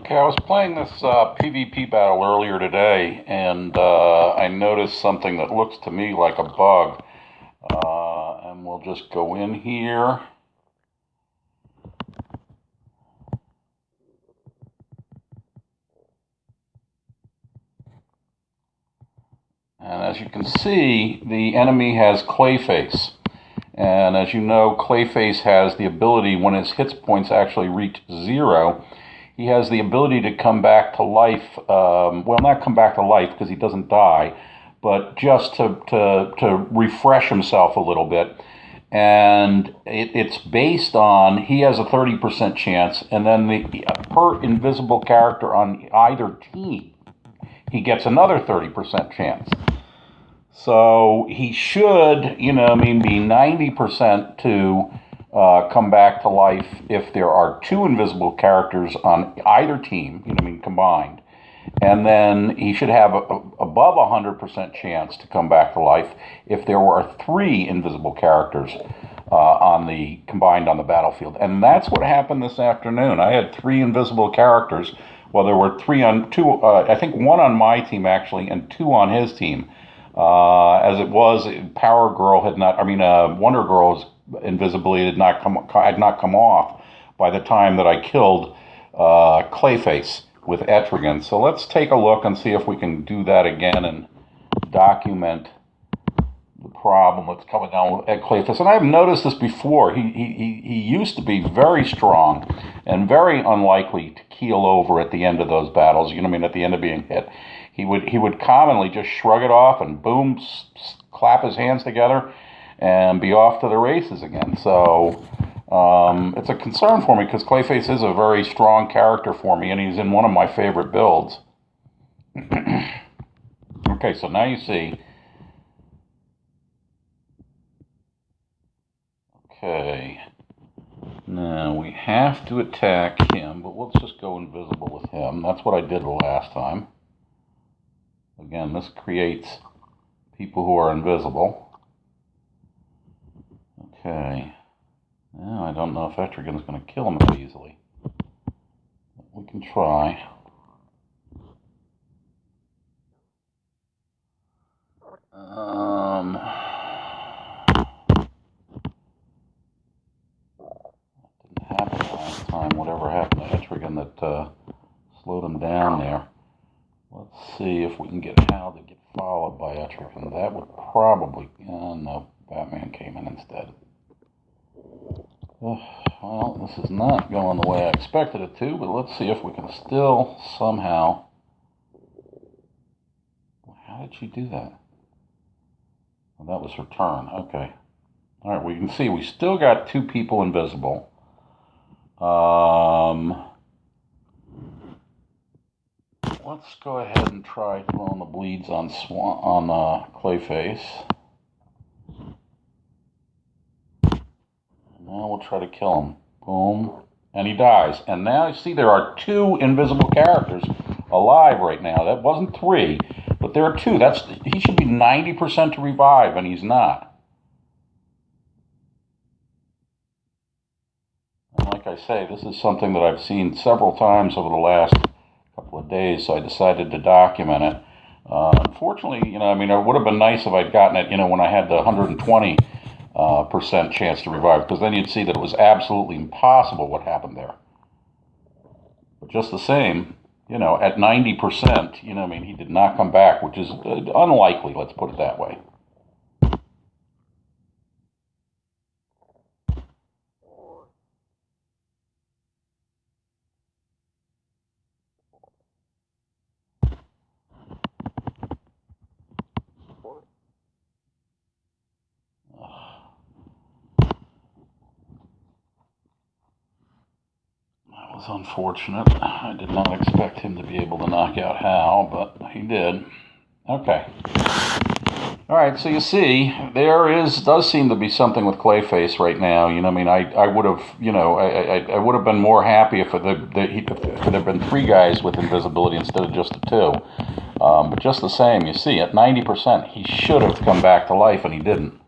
Okay, I was playing this PvP battle earlier today, and I noticed something that looks to me like a bug. And we'll just go in here. And as you can see, the enemy has Clayface. And as you know, Clayface has the ability, when his hit points actually reach 0, he has the ability to come back to life. Well, not come back to life because he doesn't die, but just to refresh himself a little bit. And it's based on, he has a 30% chance, and then per invisible character on either team, he gets another 30% chance. So he should, be 90% to come back to life if there are two invisible characters on either team, combined. And then he should have above 100% chance to come back to life if there were three invisible characters combined on the battlefield. And that's what happened this afternoon. I had three invisible characters. Well, there were I think one on my team actually, and two on his team. As it was, Wonder Girl's invisibility had not come off by the time that I killed Clayface with Etrigan. So let's take a look and see if we can do that again and document the problem that's coming down with Clayface. And I've noticed this before. He used to be very strong and very unlikely to keel over at the end of those battles. At the end of being hit. He would commonly just shrug it off and boom, clap his hands together and be off to the races again. So it's a concern for me because Clayface is a very strong character for me, and he's in one of my favorite builds. Okay, so now you see. Okay. Now we have to attack him, but let's just go invisible with him. That's what I did the last time. Again, this creates people who are invisible. Okay. Now, I don't know if Etrigan's going to kill him that easily. But we can try. Didn't happen last time. Whatever happened to Etrigan that slowed him down there. Let's see if we can get Hal to get followed by Etrigan. That would probably... no, Batman came in instead. Well, this is not going the way I expected it to, but let's see if we can still somehow... How did she do that? Well, that was her turn. Okay. All right, we can see we still got two people invisible. Let's go ahead and try throwing the bleeds on Clayface. Now we'll try to kill him. Boom. And he dies. And now you see there are two invisible characters alive right now. That wasn't three, but there are two. He should be 90% to revive, and he's not. And like I say, this is something that I've seen several times over the last couple of days, so I decided to document it. Unfortunately, it would have been nice if I'd gotten it, when I had the 120% chance to revive, because then you'd see that it was absolutely impossible what happened there. But just the same, at 90%, he did not come back, which is unlikely, let's put it that way. That was unfortunate. I did not expect him to be able to knock out Hal, but he did. Okay. All right, so you see, does seem to be something with Clayface right now. I would have, I would have been more happy if there had been three guys with invisibility instead of just the two. But just the same, you see, at 90%, he should have come back to life, and he didn't.